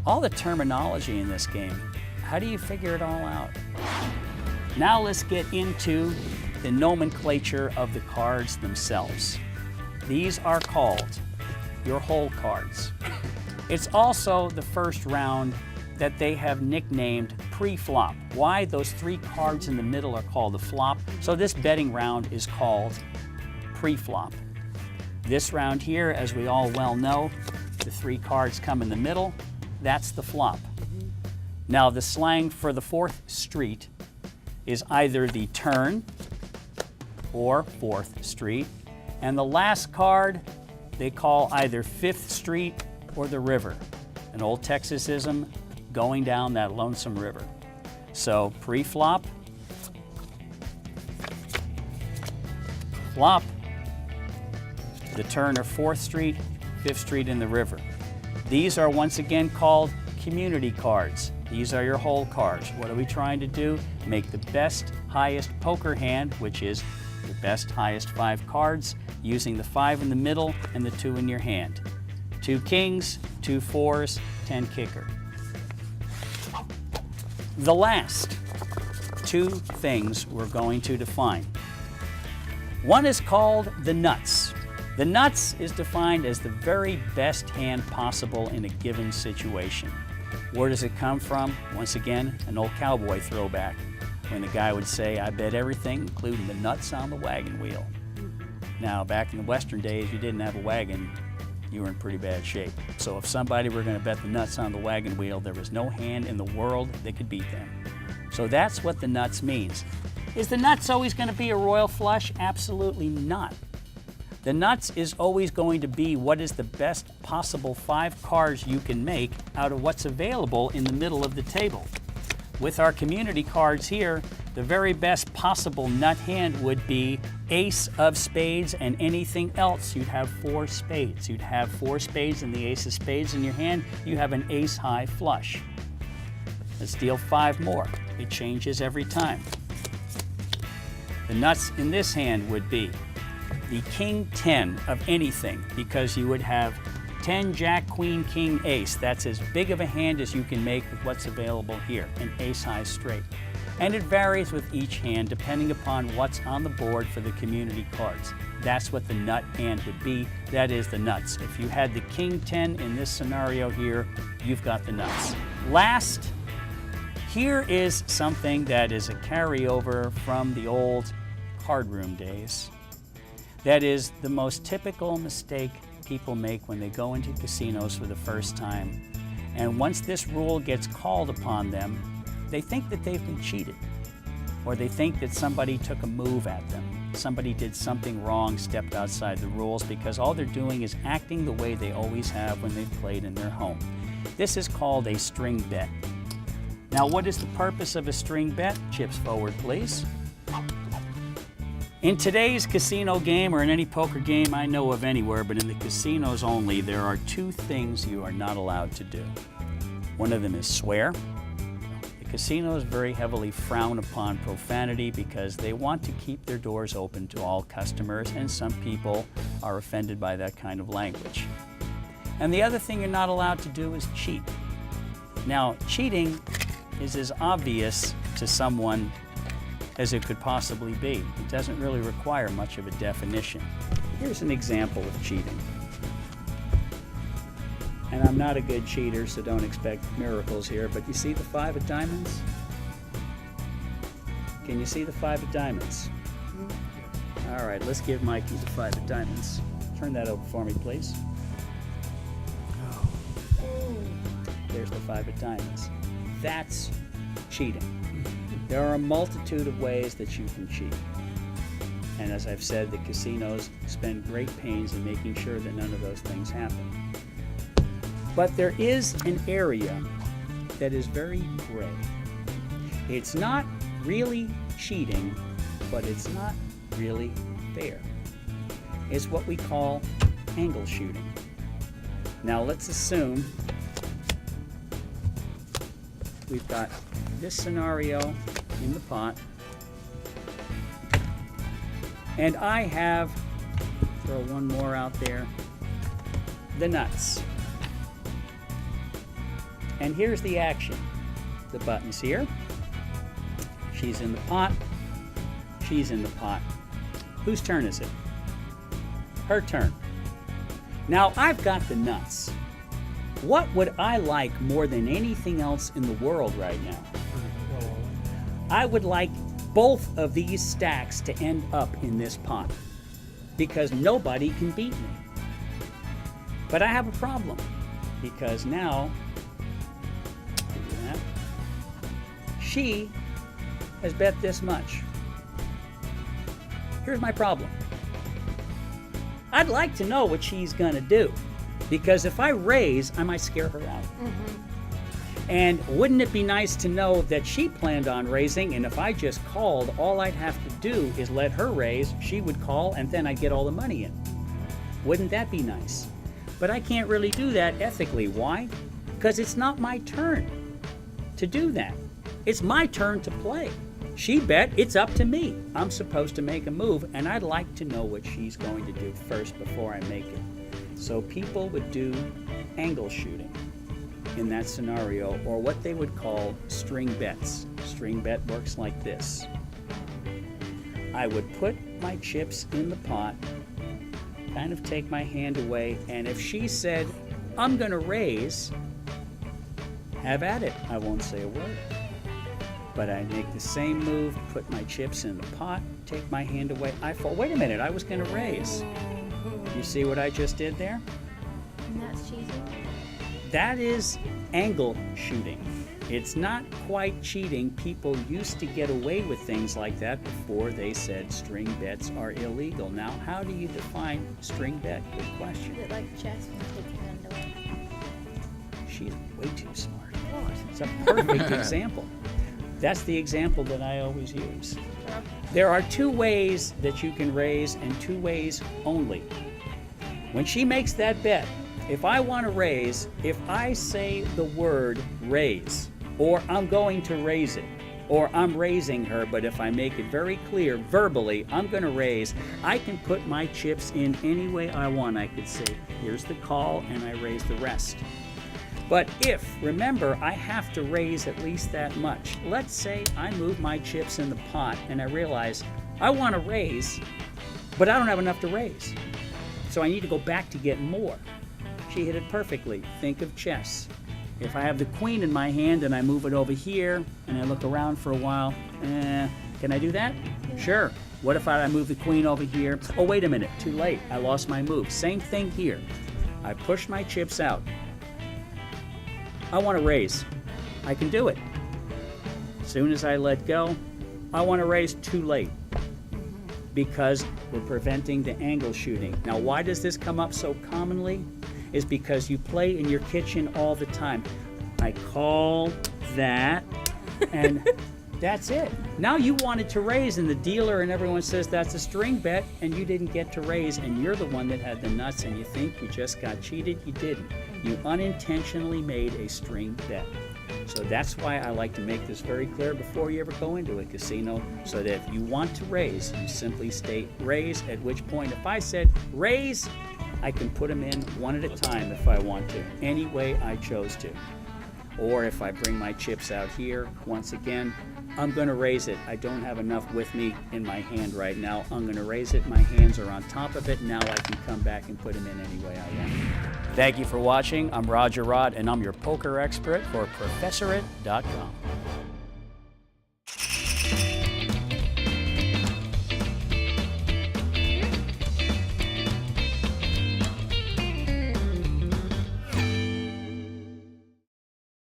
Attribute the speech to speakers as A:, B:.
A: All the terminology in this game, how do you figure it all out? Now let's get into the nomenclature of the cards themselves. These are called your hole cards. It's also the first round that they have nicknamed pre-flop. Why? Those 3 cards in the middle are called the flop. So this betting round is called pre-flop. This round here, as we all well know, the 3 cards come in the middle. That's the flop. Now the slang for the 4th street is either the turn or 4th street. And the last card they call either 5th street or the river. An old Texasism, going down that lonesome river. So pre-flop, flop, the turn or 4th street, 5th street in the river. These are once again called community cards. These are your hole cards. What are we trying to do? Make the best, highest poker hand, which is the best, highest 5 cards, using the 5 in the middle and the 2 in your hand. 2 kings, 2 fours, 10 kicker. The last 2 things we're going to define. One is called the nuts. The nuts is defined as the very best hand possible in a given situation. Where does it come from? Once again, an old cowboy throwback, when the guy would say, I bet everything, including the nuts on the wagon wheel. Now, back in the Western days, you didn't have a wagon, you were in pretty bad shape. So if somebody were going to bet the nuts on the wagon wheel, there was no hand in the world that could beat them. So that's what the nuts means. Is the nuts always going to be a royal flush? Absolutely not. The nuts is always going to be what is the best possible 5 cards you can make out of what's available in the middle of the table. With our community cards here, the very best possible nut hand would be ace of spades and anything else. You'd have 4 spades. You'd have 4 spades and the ace of spades in your hand. You have an ace high flush. Let's deal 5 more. It changes every time. The nuts in this hand would be the king 10 of anything, because you would have 10, jack, queen, king, ace. That's as big of a hand as you can make with what's available here, an ace high straight. And it varies with each hand depending upon what's on the board for the community cards. That's what the nut hand would be. That is the nuts. If you had the king 10 in this scenario here, you've got the nuts. Last, here is something that is a carryover from the old card room days. That is the most typical mistake people make when they go into casinos for the first time. And once this rule gets called upon them, they think that they've been cheated, or they think that somebody took a move at them. Somebody did something wrong, stepped outside the rules, because all they're doing is acting the way they always have when they've played in their home. This is called a string bet. Now, what is the purpose of a string bet? Chips forward, please. In today's casino game, or in any poker game I know of anywhere, but in the casinos only, there are 2 things you are not allowed to do. One of them is swear. The casinos very heavily frown upon profanity because they want to keep their doors open to all customers, and some people are offended by that kind of language. And the other thing you're not allowed to do is cheat. Now, cheating is as obvious to someone as it could possibly be. It doesn't really require much of a definition. Here's an example of cheating. And I'm not a good cheater, so don't expect miracles here, but you see the 5 of diamonds? Can you see the 5 of diamonds? All right, let's give Mikey the 5 of diamonds. Turn that over for me, please. There's the 5 of diamonds. That's cheating. There are a multitude of ways that you can cheat. And as I've said, the casinos spend great pains in making sure that none of those things happen. But there is an area that is very gray. It's not really cheating, but it's not really fair. It's what we call angle shooting. Now let's assume we've got this scenario in the pot, and I have, throw one more out there, the nuts. And here's the action. The button's here. She's in the pot. She's in the pot. Whose turn is it? Her turn. Now I've got the nuts. What would I like more than anything else in the world right now? I would like both of these stacks to end up in this pot because nobody can beat me. But I have a problem because now she has bet this much. Here's my problem. I'd like to know what she's gonna do because if I raise, I might scare her out. And wouldn't it be nice to know that she planned on raising, and if I just called, all I'd have to do is let her raise, she would call, and then I'd get all the money in. Wouldn't that be nice? But I can't really do that ethically. Why? Because it's not my turn to do that. It's my turn to play. She bet, it's up to me. I'm supposed to make a move, and I'd like to know what she's going to do first before I make it. So people would do angle shooting in that scenario, or what they would call string bets. String bet works like this. I would put my chips in the pot, kind of take my hand away, and if she said, I'm gonna raise, have at it. I won't say a word. But I make the same move, put my chips in the pot, take my hand away, I fall. Wait a minute, I was gonna raise. You see what I just did there?
B: And that's cheating?
A: That is angle shooting. It's not quite cheating. People used to get away with things like that before they said string bets are illegal. Now, how do you define string bet? Good question.
B: Is it like chess when you take your hand away?
A: She's way too smart.
B: What?
A: It's a perfect example. That's the example that I always use. There are two ways that you can raise and two ways only. When she makes that bet, if I want to raise, if I say the word raise, or I'm going to raise it, or I'm raising her, but if I make it very clear verbally, I'm going to raise, I can put my chips in any way I want. I could say, here's the call, and I raise the rest. But if, remember, I have to raise at least that much. Let's say I move my chips in the pot, and I realize I want to raise, but I don't have enough to raise. So I need to go back to get more. She hit it perfectly. Think of chess. If I have the queen in my hand and I move it over here and I look around for a while, can I do that? Yeah. Sure. What if I move the queen over here? Oh, wait a minute, too late. I lost my move. Same thing here. I push my chips out. I want to raise. I can do it. As soon as I let go, I want to raise, too late. Because we're preventing the angle shooting. Now, why does this come up so commonly? Is because you play in your kitchen all the time. I call that, and that's it. Now you wanted to raise, and the dealer and everyone says that's a string bet, and you didn't get to raise, and you're the one that had the nuts, and you think you just got cheated. You didn't. You unintentionally made a string bet. So that's why I like to make this very clear before you ever go into a casino, so that if you want to raise, you simply state raise, at which point if I said raise, I can put them in one at a time if I want to, any way I chose to. Or if I bring my chips out here, once again, I'm going to raise it. I don't have enough with me in my hand right now. I'm going to raise it. My hands are on top of it. Now I can come back and put them in any way I want. Thank you for watching. I'm Roger Rod, and I'm your poker expert for Professorate.com.